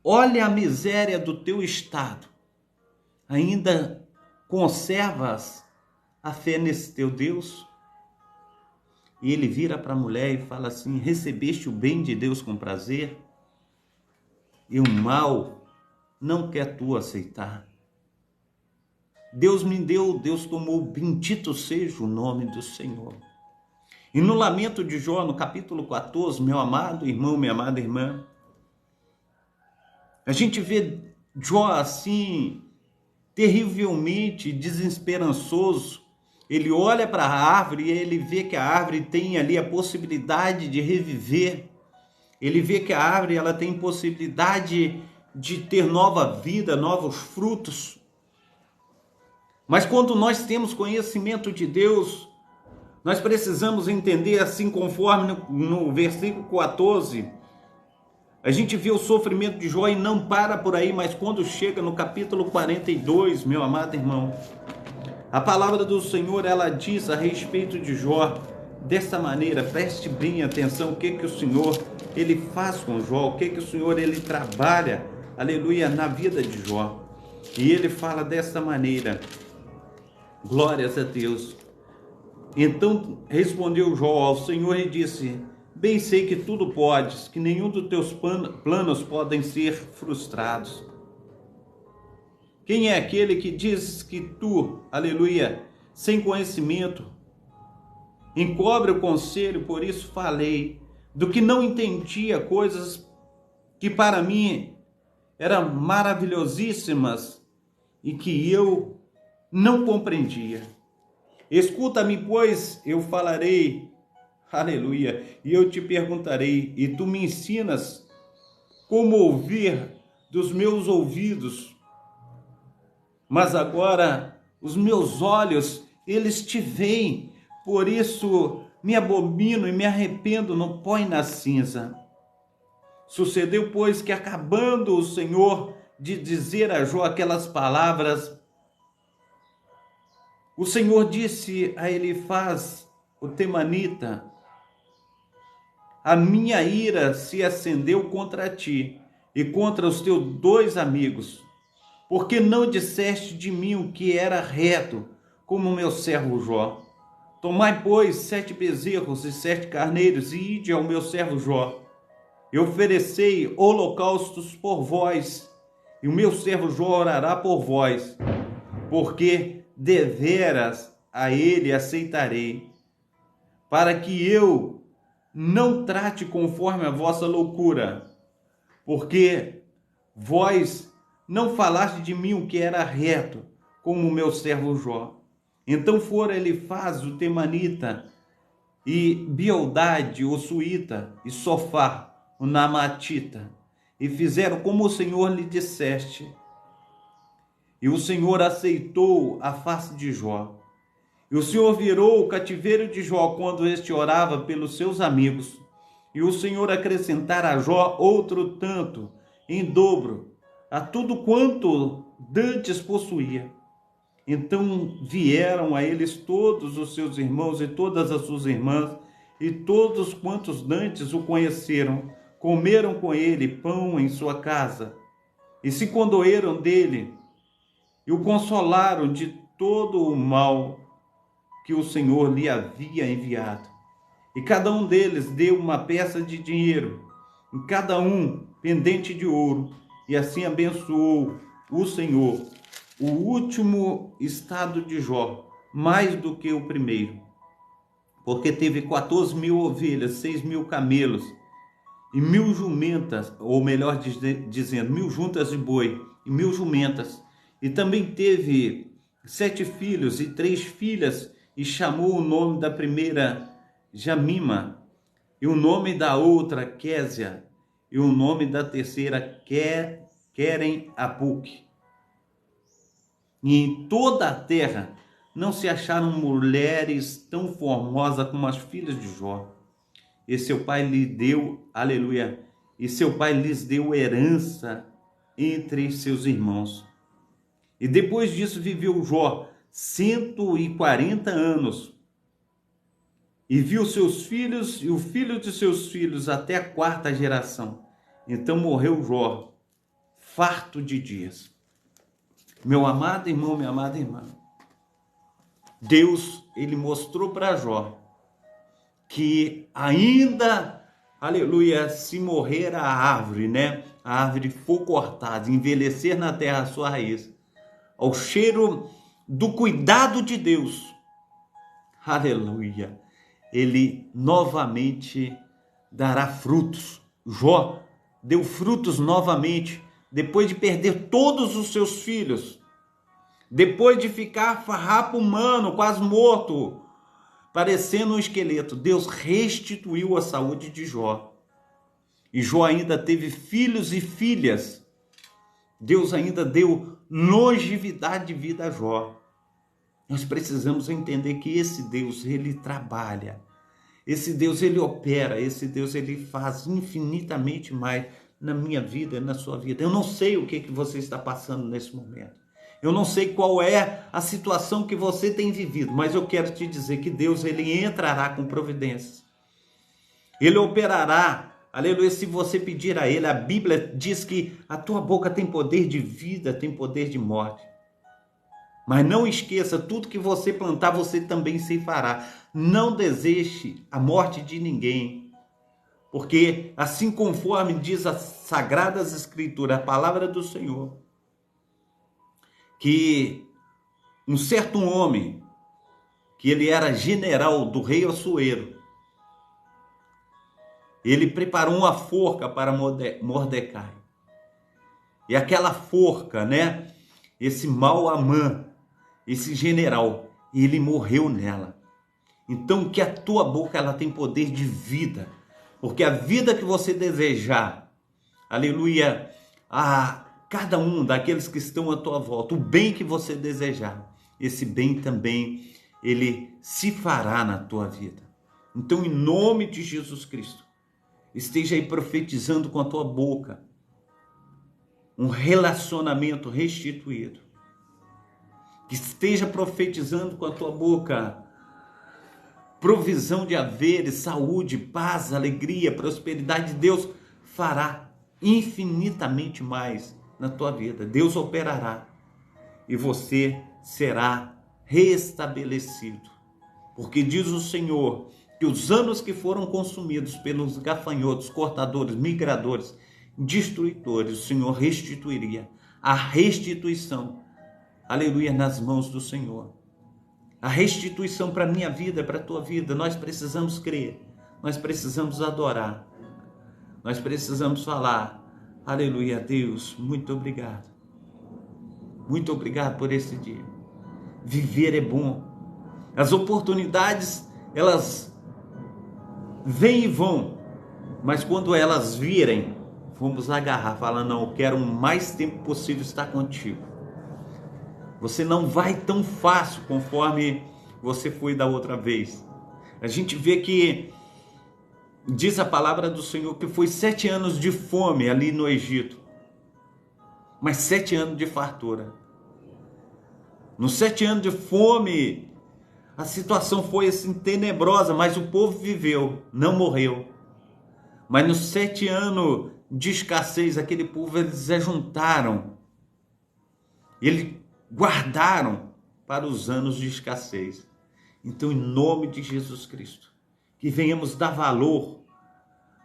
Olha a miséria do teu estado. Ainda conservas a fé nesse teu Deus? E ele vira para a mulher e fala assim, recebeste o bem de Deus com prazer? E o mal não quer tu aceitar. Deus me deu, Deus tomou, bendito seja o nome do Senhor. E no lamento de Jó, no capítulo 14, meu amado irmão, minha amada irmã, a gente vê Jó assim, terrivelmente desesperançoso. Ele olha para a árvore e ele vê que a árvore tem ali a possibilidade de reviver. Ele vê que a árvore ela tem possibilidade de ter nova vida, novos frutos. Mas quando nós temos conhecimento de Deus, nós precisamos entender, assim conforme no versículo 14, a gente vê o sofrimento de Jó e não para por aí, mas quando chega no capítulo 42, meu amado irmão, a palavra do Senhor, ela diz a respeito de Jó, dessa maneira, preste bem atenção, o que o Senhor, ele faz com Jó, o que o Senhor, ele trabalha, aleluia, na vida de Jó. E ele fala dessa maneira, glórias a Deus. Então respondeu Jó ao Senhor e disse, bem sei que tudo podes, que nenhum dos teus planos podem ser frustrados. Quem é aquele que diz que tu, aleluia, sem conhecimento, encobre o conselho, por isso falei, do que não entendia coisas que para mim eram maravilhosíssimas e que eu não compreendia. Escuta-me, pois eu falarei, aleluia, e eu te perguntarei, e tu me ensinas como ouvir dos meus ouvidos. Mas agora os meus olhos, eles te veem, por isso me abomino e me arrependo no pó e na cinza. Sucedeu, pois, que acabando o Senhor de dizer a Jó aquelas palavras, o Senhor disse a Elifaz, o temanita, a minha ira se acendeu contra ti e contra os teus 2 amigos, porque não disseste de mim o que era reto, como meu servo Jó. Tomai, pois, 7 bezerros e 7 carneiros e ide ao meu servo Jó. E oferecei holocaustos por vós, e o meu servo Jó orará por vós, porque deveras a ele aceitarei, para que eu não trate conforme a vossa loucura, porque vós não falaste de mim o que era reto, como o meu servo Jó. Então fora Elifaz, o temanita, e Bildade, o suíta, e Sofar, o namatita, e fizeram como o Senhor lhe disseste. E o Senhor aceitou a face de Jó. E o Senhor virou o cativeiro de Jó quando este orava pelos seus amigos. E o Senhor acrescentara a Jó outro tanto, em dobro, a tudo quanto dantes possuía. Então vieram a eles todos os seus irmãos e todas as suas irmãs, e todos quantos dantes o conheceram, comeram com ele pão em sua casa, e se condoeram dele, e o consolaram de todo o mal que o Senhor lhe havia enviado. E cada um deles deu uma peça de dinheiro, e cada um pendente de ouro, e assim abençoou o Senhor o último estado de Jó, mais do que o primeiro, porque teve 14.000 ovelhas, 6.000 camelos, e 1.000 jumentas, ou melhor dizendo, 1.000 juntas de boi e 1.000 jumentas. E também teve 7 filhos e 3 filhas, e chamou o nome da primeira Jamima, e o nome da outra Késia, e o nome da terceira Querem-Apuque. E em toda a terra não se acharam mulheres tão formosas como as filhas de Jó. E seu pai lhe deu, aleluia, e seu pai lhes deu herança entre seus irmãos. E depois disso viveu Jó 140 anos, e viu seus filhos e o filho de seus filhos até a 4ª geração. Então morreu Jó, farto de dias. Meu amado irmão, minha amada irmã, Deus, ele mostrou para Jó que ainda, aleluia, se morrer a árvore, né? A árvore for cortada, envelhecer na terra a sua raiz, ao cheiro do cuidado de Deus, aleluia, ele novamente dará frutos. Jó deu frutos novamente, depois de perder todos os seus filhos, depois de ficar farrapo humano, quase morto, parecendo um esqueleto. Deus restituiu a saúde de Jó. E Jó ainda teve filhos e filhas. Deus ainda deu longevidade de vida a Jó. Nós precisamos entender que esse Deus, ele trabalha. Esse Deus, ele opera. Esse Deus, ele faz infinitamente mais na minha vida e na sua vida. Eu não sei o que você está passando nesse momento. Eu não sei qual é a situação que você tem vivido, mas eu quero te dizer que Deus, ele entrará com providências. Ele operará, aleluia, se você pedir a ele. A Bíblia diz que a tua boca tem poder de vida, tem poder de morte. Mas não esqueça, tudo que você plantar, você também ceifará. Não deseje a morte de ninguém, porque assim conforme diz as Sagradas Escrituras, a palavra do Senhor, que um certo homem, que ele era general do rei Assuero, ele preparou uma forca para Mordecai. E aquela forca, né? Esse mau Amã, esse general, ele morreu nela. Então que a tua boca, ela tem poder de vida, porque a vida que você desejar, aleluia, a cada um daqueles que estão à tua volta, o bem que você desejar, esse bem também, ele se fará na tua vida. Então, em nome de Jesus Cristo, esteja aí profetizando com a tua boca um relacionamento restituído. Que esteja profetizando com a tua boca provisão de haveres, saúde, paz, alegria, prosperidade. Deus fará infinitamente mais na tua vida. Deus operará e você será restabelecido. Porque diz o Senhor que os anos que foram consumidos pelos gafanhotos, cortadores, migradores, destruidores, o Senhor restituiria. A restituição, aleluia, nas mãos do Senhor. A restituição para a minha vida, para a tua vida. Nós precisamos crer, nós precisamos adorar, nós precisamos falar, aleluia, Deus, muito obrigado. Muito obrigado por esse dia. Viver é bom. As oportunidades, elas vêm e vão, mas quando elas virem, vamos agarrar, falar, não, eu quero o mais tempo possível estar contigo. Você não vai tão fácil conforme você foi da outra vez. A gente vê que diz a palavra do Senhor que foi 7 anos de fome ali no Egito, mas 7 anos de fartura. Nos 7 anos de fome, a situação foi assim tenebrosa, mas o povo viveu, não morreu. Mas nos 7 anos de escassez, aquele povo, eles se juntaram, eles guardaram para os anos de escassez. Então, em nome de Jesus Cristo, que venhamos dar valor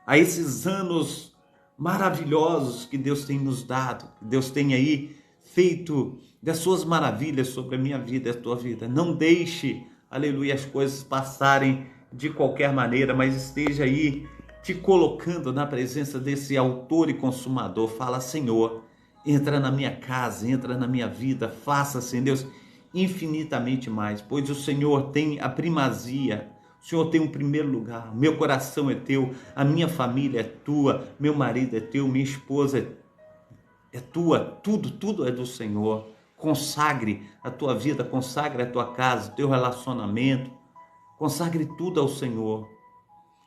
a esses anos maravilhosos que Deus tem nos dado, que Deus tem aí feito das suas maravilhas sobre a minha vida e a tua vida. Não deixe, aleluia, as coisas passarem de qualquer maneira, mas esteja aí te colocando na presença desse autor e consumador. Fala: Senhor, entra na minha casa, entra na minha vida, faça, Senhor Deus, infinitamente mais, pois o Senhor tem a primazia, o Senhor tem o primeiro lugar. Meu coração é teu, a minha família é tua, meu marido é teu, minha esposa é tua, tudo é do Senhor. Consagre a tua vida, consagre a tua casa, o teu relacionamento, consagre tudo ao Senhor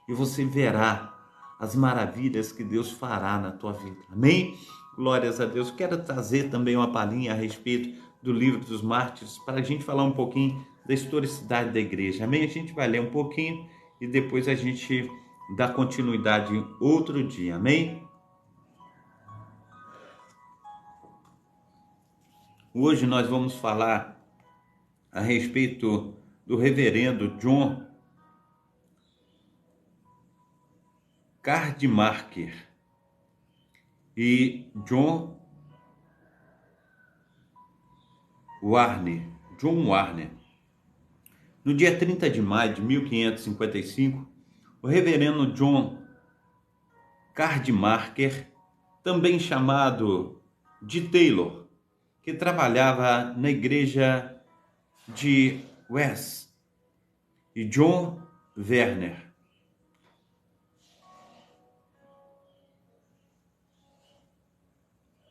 e você verá as maravilhas que Deus fará na tua vida. Amém? Glórias a Deus. Quero trazer também uma palhinha a respeito do livro dos Mártires, para a gente falar um pouquinho da historicidade da igreja. Amém? A gente vai ler um pouquinho e depois a gente dá continuidade outro dia. Amém? Hoje nós vamos falar a respeito do reverendo John Cardmarker e John Warner. No dia 30 de maio de 1555, o reverendo John Cardmarker, também chamado de Taylor, que trabalhava na igreja de West, e John Werner,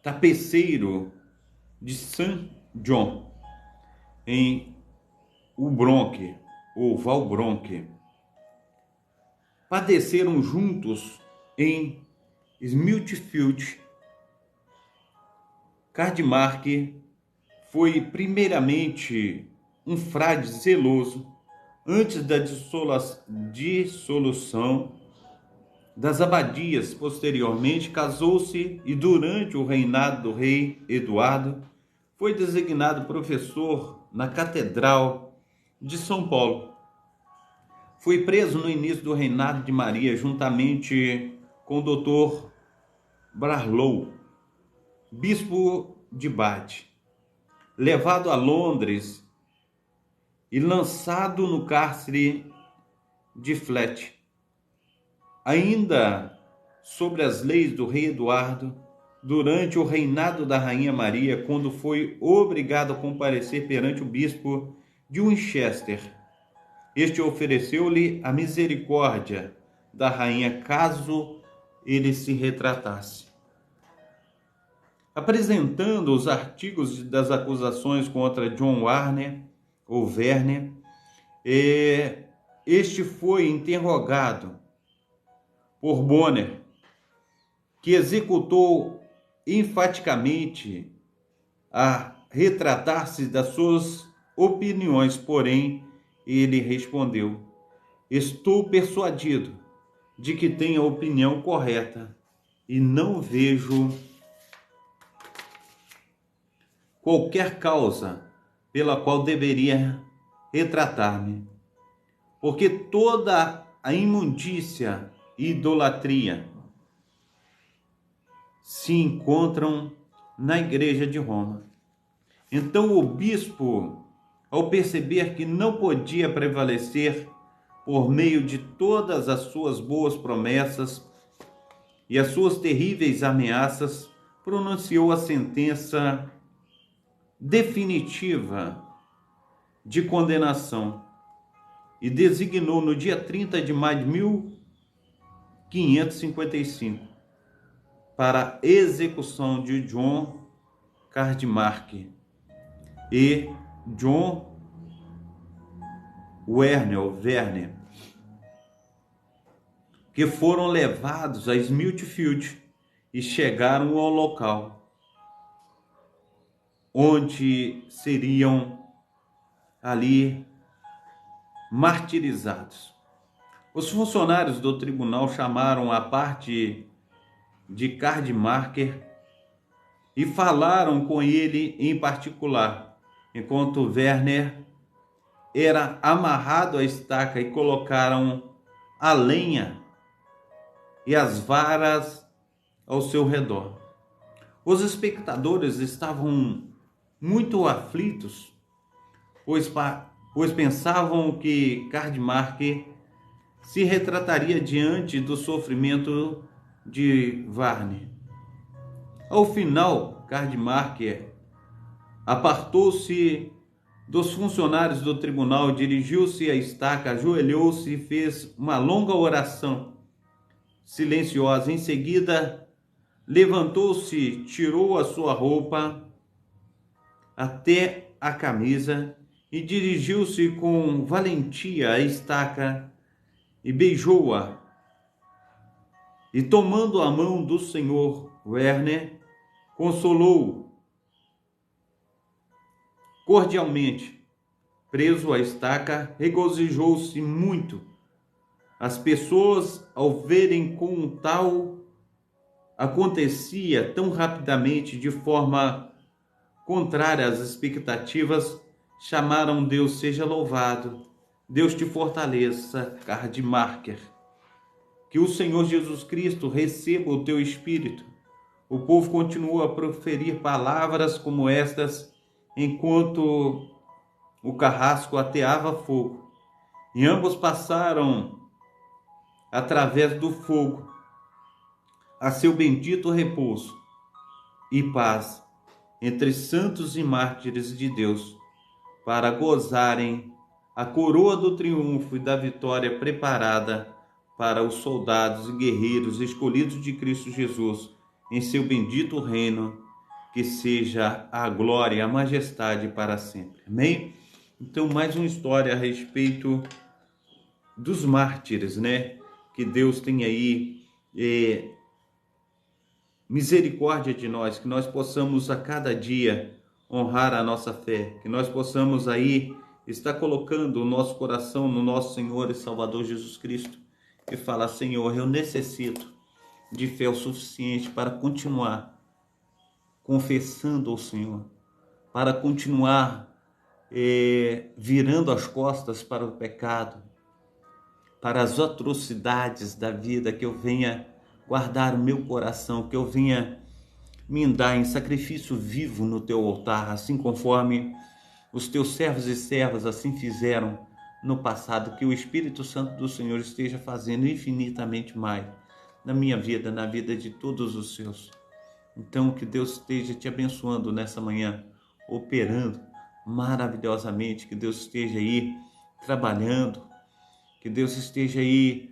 tapeceiro de St. John, em Ubronque, ou Valbronque, padeceram juntos em Smithfield. Cardmarker foi primeiramente um frade zeloso antes da dissolução das abadias. Posteriormente casou-se e durante o reinado do rei Eduardo foi designado professor na Catedral de São Paulo. Foi preso no início do reinado de Maria juntamente com o Dr. Barlow, bispo de Bath, levado a Londres e lançado no cárcere de Flet. Ainda sobre as leis do rei Eduardo, durante o reinado da rainha Maria, quando foi obrigado a comparecer perante o bispo de Winchester, este ofereceu-lhe a misericórdia da rainha caso ele se retratasse. Apresentando os artigos das acusações contra John Warner, ou Werner, este foi interrogado por Bonner, que executou enfaticamente a retratar-se das suas opiniões, porém ele respondeu: estou persuadido de que tenho a opinião correta e não vejo qualquer causa pela qual deveria retratar-me, porque toda a imundícia e idolatria se encontram na igreja de Roma. Então o bispo, ao perceber que não podia prevalecer por meio de todas as suas boas promessas e as suas terríveis ameaças, pronunciou a sentença definitiva de condenação e designou no dia 30 de maio de 1555 para a execução de John Cardmarker e John Werner, que foram levados a Smithfield e chegaram ao local onde seriam ali martirizados. Os funcionários do tribunal chamaram a parte de Cardmarker e falaram com ele em particular, enquanto Werner era amarrado à estaca, e colocaram a lenha e as varas ao seu redor. Os espectadores estavam muito aflitos, pois pensavam que Cardmarker se retrataria diante do sofrimento de Varner. Ao final, Rademacher apartou-se dos funcionários do tribunal, dirigiu-se à estaca, ajoelhou-se e fez uma longa oração silenciosa. Em seguida, levantou-se, tirou a sua roupa até a camisa e dirigiu-se com valentia à estaca e beijou-a. E tomando a mão do senhor Werner, consolou-o cordialmente. Preso à estaca, regozijou-se muito. As pessoas, ao verem como tal acontecia tão rapidamente, de forma contrária às expectativas, chamaram Deus seja louvado. Deus te fortaleça, Rademacher. Que o Senhor Jesus Cristo receba o teu espírito. O povo continuou a proferir palavras como estas, enquanto o carrasco ateava fogo. E ambos passaram através do fogo a seu bendito repouso e paz entre santos e mártires de Deus, para gozarem a coroa do triunfo e da vitória preparada para os soldados e guerreiros escolhidos de Cristo Jesus em seu bendito reino, que seja a glória e a majestade para sempre. Amém? Então, mais uma história a respeito dos mártires, né? Que Deus tem aí misericórdia de nós, que nós possamos a cada dia honrar a nossa fé, que nós possamos aí estar colocando o nosso coração no nosso Senhor e Salvador Jesus Cristo e falar: Senhor, eu necessito de fé o suficiente para continuar confessando ao Senhor, para continuar virando as costas para o pecado, para as atrocidades da vida, que eu venha guardar o meu coração, que eu venha me dar em sacrifício vivo no teu altar, assim conforme os teus servos e servas assim fizeram no passado. Que o Espírito Santo do Senhor esteja fazendo infinitamente mais na minha vida, na vida de todos os seus. Então, que Deus esteja te abençoando nessa manhã, operando maravilhosamente, que Deus esteja aí trabalhando, que Deus esteja aí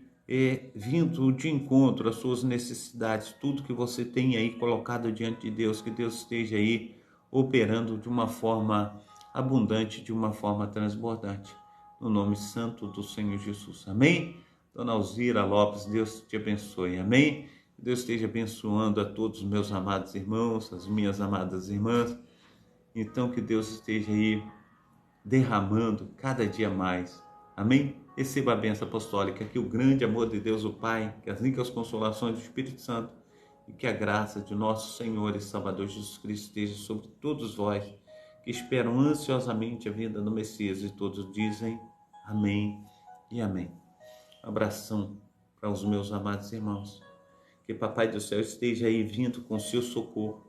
vindo de encontro às suas necessidades, tudo que você tem aí colocado diante de Deus, que Deus esteja aí operando de uma forma abundante, de uma forma transbordante, no nome santo do Senhor Jesus. Amém? Dona Alzira Lopes, Deus te abençoe. Amém? Deus esteja abençoando a todos os meus amados irmãos, as minhas amadas irmãs. Então, que Deus esteja aí derramando cada dia mais. Amém? Receba a bênção apostólica, que o grande amor de Deus, o Pai, que as ricas consolações do Espírito Santo e que a graça de nosso Senhor e Salvador Jesus Cristo esteja sobre todos vós, que esperam ansiosamente a vinda do Messias, e todos dizem amém e amém. Um abração para os meus amados irmãos. Que Papai do Céu esteja aí vindo com seu socorro.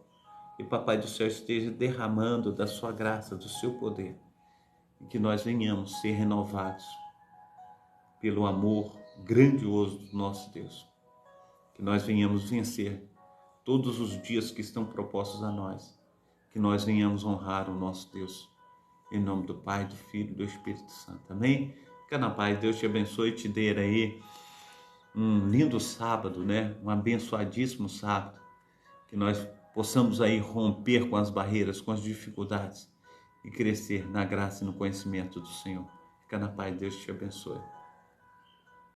Que Papai do Céu esteja derramando da sua graça, do seu poder. E que nós venhamos ser renovados pelo amor grandioso do nosso Deus. Que nós venhamos vencer todos os dias que estão propostos a nós. Que nós venhamos honrar o nosso Deus. Em nome do Pai, do Filho e do Espírito Santo. Amém? Fica na paz. Deus te abençoe e te dê aí um lindo sábado, né? Um abençoadíssimo sábado. Que nós possamos aí romper com as barreiras, com as dificuldades e crescer na graça e no conhecimento do Senhor. Fica na paz. Deus te abençoe.